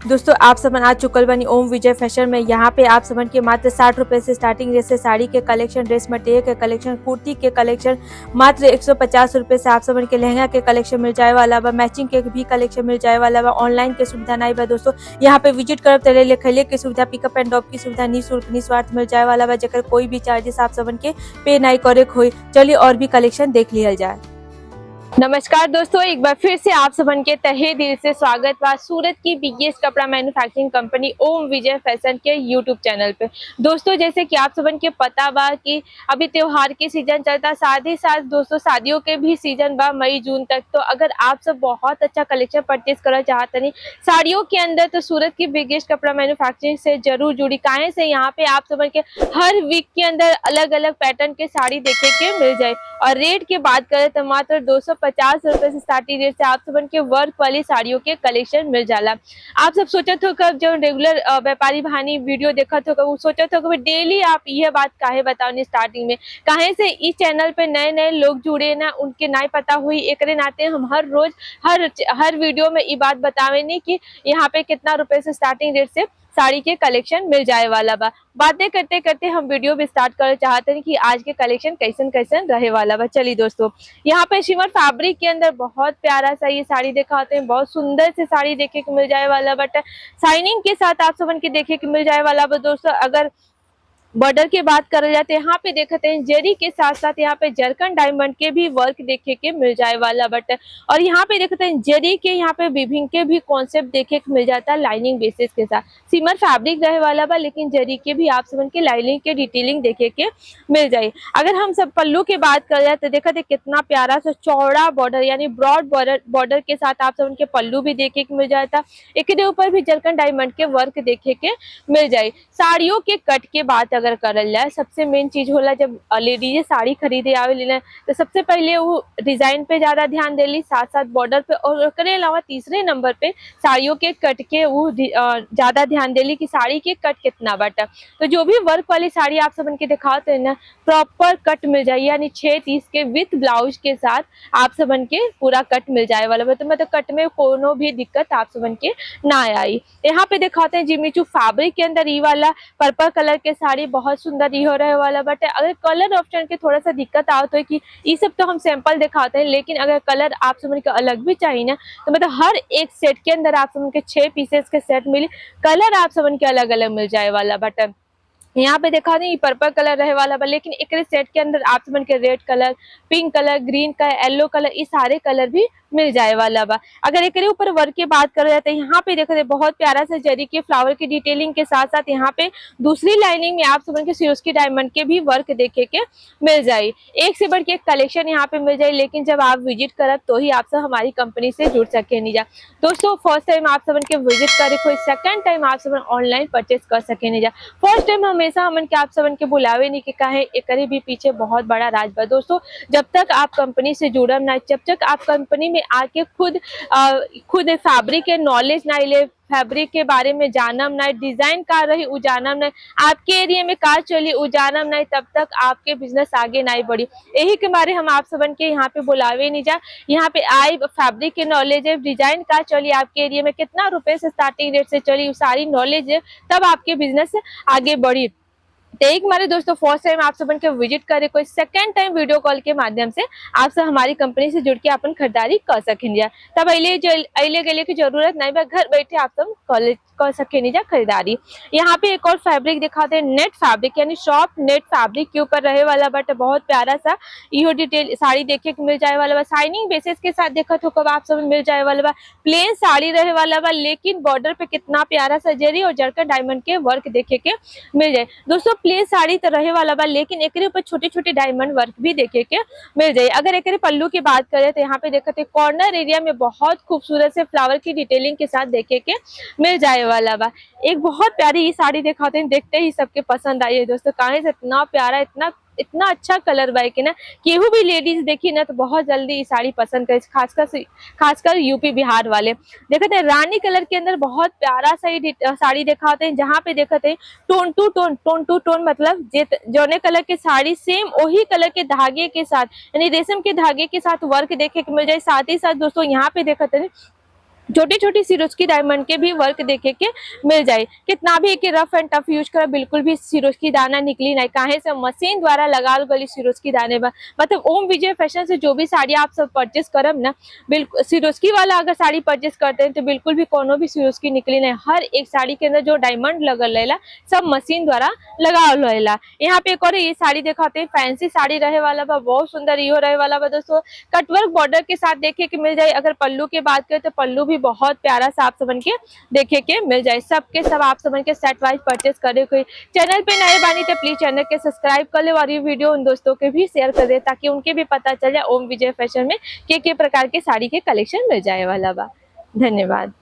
दोस्तों आप समन आ चुकल बनी ओम विजय फैशन में। यहाँ पे आप समन के मात्र 60 रुपए से स्टार्टिंग रेट से साड़ी के कलेक्शन, ड्रेस मटेरियल के कलेक्शन, कुर्ती के कलेक्शन मात्र 150 रुपए से आप समन के लहंगा के कलेक्शन मिल जाए वाला बा। मैचिंग के भी कलेक्शन मिल जाए वाला बा। ऑनलाइन के सुविधा नहीं बा दोस्तों। यहाँ पे विजिट करब तले लिखले की सुविधा, पिकअप एंड ड्रॉप की सुविधा निःशुल्क निस्वार्थ मिल जाए वाला बा, जेकर कोई भी चार्जेस आप समन के पे नहीं करे होई। चलिए और भी कलेक्शन देख लिया जाए। नमस्कार दोस्तों, एक बार फिर से आप सबन के तहे दिल से स्वागत बा सूरत की बिगेस्ट कपड़ा मैन्युफैक्चरिंग कंपनी ओम विजय फैशन के यूट्यूब चैनल पे। दोस्तों जैसे कि आप सबन के पता बा कि अभी त्योहार के सीजन चलता, साथ ही साथ दोस्तों शादियों के भी सीजन बा मई जून तक। तो अगर आप सब बहुत अच्छा कलेक्शन परचेज करना चाहते नहीं साड़ियों के अंदर, तो सूरत की बिगेस्ट कपड़ा मैन्युफैक्चरिंग से जरूर जुड़ी। काहे से यहाँ पे आप सबन के हर वीक के अंदर अलग अलग पैटर्न के साड़ी देखे के मिल जाए। और रेट की बात करें तो मात्र 250 रुपए से स्टार्टिंग रेट से आप सबन के वर्क वाली साड़ियों के कलेक्शन मिल जाला। आप सब सोचत हो कब जो रेगुलर व्यापारी भानी वीडियो देखत हो, वो सोचत हो कि डेली आप यह बात काहे बताओ स्टार्टिंग में। काहे से इस चैनल पे नए नए लोग जुड़े ना, उनके नहीं पता हुई, एक नाते हम हर रोज हर वीडियो में ये बात बतावे नहीं कि यहाँ पे कितना रुपए से स्टार्टिंग रेट से साड़ी के कलेक्शन मिल जाए वाला बा। बातें करते करते हम वीडियो भी स्टार्ट कर चाहते हैं कि आज के कलेक्शन कैसन कैसन रहे वाला बा। चलिए दोस्तों, यहाँ पे शिमर फैब्रिक के अंदर बहुत प्यारा सा ये साड़ी दिखाते हैं। बहुत सुंदर से साड़ी देखे को मिल जाए वाला, बट शाइनिंग के साथ आप सबन के देखे को मिल जाए वाला बा। दोस्तों अगर बॉर्डर की बात कर जाते हैं, यहाँ पे देखते हैं जरी के साथ साथ यहाँ पे जरकन डायमंड के भी वर्क देखे के मिल जाए वाला बट। और यहाँ पे देखते हैं जरी के यहाँ पे विभिन्न के भी कॉन्सेप्ट देखे के मिल जाता है लाइनिंग बेसिस के साथ। सिमर फैब्रिक रहे वाला बा, लेकिन जरी के भी आप सबन के लाइनिंग के डिटेलिंग देखे के मिल जाए। अगर हम सब पल्लू की बात कर जाए तो देखते हैं कितना प्यारा सा चौड़ा बॉर्डर यानी ब्रॉड बॉर्डर के साथ आप सबन के पल्लू भी देखे के मिल जाता। एक ऊपर भी जरकन डायमंड के वर्क देखे के मिल जाए। साड़ियों के कट के बात अगर करल जाए, सबसे मेन चीज होला जब लेडीज साड़ी खरीदे आवे तो सबसे पहले वो डिजाइन पे ज्यादा ध्यान देली, साथ साथ बॉर्डर पे, और उसके अलावा तीसरे नंबर पे साड़ियों के कट के वो ज्यादा ध्यान देली कि साड़ी के कट कितना बाटा। तो जो भी वर्क वाली साड़ी आप सबन के दिखाते हैं ना, प्रॉपर कट मिल जाए, यानी 630 के विथ ब्लाउज के साथ आप सबन के पूरा कट मिल जाए वाला। तो मतलब कट में कोनो भी दिक्कत आप सबन के ना आई। यहाँ पे दिखाते हैं जिमीचू फैब्रिक के अंदर ये वाला पर्पल कलर के साड़ी बहुत सुंदर ये हो रहे वाला बट अगर कलर ऑप्शन के थोड़ा सा दिक्कत आवत है कि ये सब तो हम सैंपल दिखाते हैं, लेकिन अगर कलर आप समझ के अलग भी चाहिए ना, तो मतलब हर एक सेट के अंदर आप समझ के 6 पीसेस के सेट मिली, कलर आप समझ के अलग अलग मिल जाए वाला बट यहाँ पे देखा नहीं पर्पल कलर रहे वाला बा, लेकिन एक सेट के अंदर आप समझ के red colour, pink colour, green colour, yellow colour, ये सारे कलर भी मिल जाए वाला बा। अगर एक ऊपर वर्क की बात कर रहे हैं तो यहाँ पे देखो बहुत प्यारा सा जरी के फ्लावर की डिटेलिंग के साथ साथ यहाँ पे दूसरी लाइनिंग में आप समझ के सिरोस्की डायमंड के भी वर्क देखे के मिल जाए। एक से बढ़ के एक कलेक्शन यहाँ पे मिल जाए, लेकिन जब आप विजिट करब तो ही आप सब हमारी कंपनी से जुड़ सके नहीं जा। दोस्तों फर्स्ट टाइम आप सबन के विजिट करे, कोई सेकंड टाइम आप सबन ऑनलाइन परचेज कर सके नहीं जा। फर्स्ट टाइम हमेशा हमन के आप सबन के बुलावे नहीं कि काहे, एकरे भी पीछे बहुत बड़ा राज बा। दोस्तों जब तक आप कंपनी से जुड़ब ना, जब तक आप कंपनी में आके खुद फैब्रिक के नॉलेज ना ले, फैब्रिक के बारे में जानम ना, डिजाइन का रही उ जानम ना, आपके एरिया में का चली उ जानम ना, तब तक आपके बिजनेस आगे नहीं बढ़ी। यही के बारे हम आप सबन के यहाँ पे बुलावे नहीं जा। यहाँ पे आई फैब्रिक के नॉलेज है, डिजाइन का चली, आपके एरिया में कितना रुपए से स्टार्टिंग रेट से चली, सारी नॉलेज है, तब आपके बिजनेस आगे बढ़ी। तो एक हमारे दोस्तों फर्स्ट टाइम आप सबन के विजिट करे, कोई सेकंड टाइम वीडियो कॉल के माध्यम से आप सब हमारी कंपनी से जुड़ के अपन खरीदारी कर सकेंगे। तब अले गले की जरूरत नहीं बा, घर बैठे आप सब कॉलेज कर सके नहीं जा खरीदारी। यहाँ पे एक और फैब्रिक दिखाते हैं, नेट फैब्रिक यानी सॉफ्ट नेट फैब्रिक के ऊपर रहे वाला बट बहुत प्यारा सा यो डिटेल साड़ी देखे को मिल जाए वाला बा। शाइनिंग बेसिस के साथ देखा तो कब आप सब मिल जाए वाला बा। प्लेन साड़ी रहे वाला बा, लेकिन बॉर्डर पे कितना प्यारा सा जरी और जरकन डायमंड के वर्क देखे के मिल जाए। दोस्तों प्लेन साड़ी तो रहे वाला बा, लेकिन एक ऊपर छोटे छोटे डायमंड वर्क भी देखे के मिल जाए। अगर एक पल्लू की बात करें तो यहाँ पे देखते कॉर्नर एरिया में बहुत खूबसूरत से फ्लावर की डिटेलिंग के साथ देखे के मिल जाए वाला बा। एक बहुत प्यारी ये साड़ी दिखाते हैं, देखते ही सबके पसंद आई है। दोस्तों कहां से इतना प्यारा, इतना अच्छा कलर बा कि ना केहू भी लेडीज देखी ना तो बहुत जल्दी ये साड़ी पसंद करे, खासकर यूपी बिहार वाले। देखते हैं रानी कलर के अंदर बहुत प्यारा सा ये साड़ी दिखाते हैं, जहाँ पे देखते हैं टोन टू टोन मतलब जौने कलर के साड़ी सेम वही कलर के धागे के साथ यानी रेशम के धागे के साथ वर्क देखे के मिल जाए। साथ ही साथ दोस्तों यहाँ पे देखते हैं छोटी छोटी सिरोस्की डायमंड के भी वर्क देखे के मिल जाए। कितना भी एक रफ एंड टफ यूज कर बिल्कुल भी सिरोस्की दाना निकली नहीं, काहे से मशीन द्वारा लगाल गली सिरोस्की दाने बा। मतलब ओम विजय फैशन से जो भी साड़ी आप सब परचेस करब ना, बिल्कुल सिरोस्की वाला अगर साड़ी परचेस करते हैं तो बिल्कुल भी कोनो भी सिरोस्की निकली नहीं। हर एक साड़ी के अंदर जो डायमंड लगल रहेला सब मशीन द्वारा लगावल रहेला। यहाँ पे एक और ये साड़ी दिखाते हैं, फैंसी साड़ी रहे वाला बा, बहुत सुंदर इहो रहे वाला बा दोस्तों। कटवर्क बॉर्डर के साथ देखे के मिल जाए। अगर पल्लू की बात करें तो पल्लू भी बहुत प्यारा सा आप सबन के देखे के मिल जाए। सबके सब आप सबन के सेट वाइज परचेस करे। कोई चैनल पे नए बानी तो प्लीज चैनल के सब्सक्राइब कर ले और ये वीडियो उन दोस्तों के भी शेयर कर दे ताकि उनके भी पता चल जाए ओम विजय फैशन में के प्रकार के साड़ी के कलेक्शन मिल जाए वाला बा। धन्यवाद।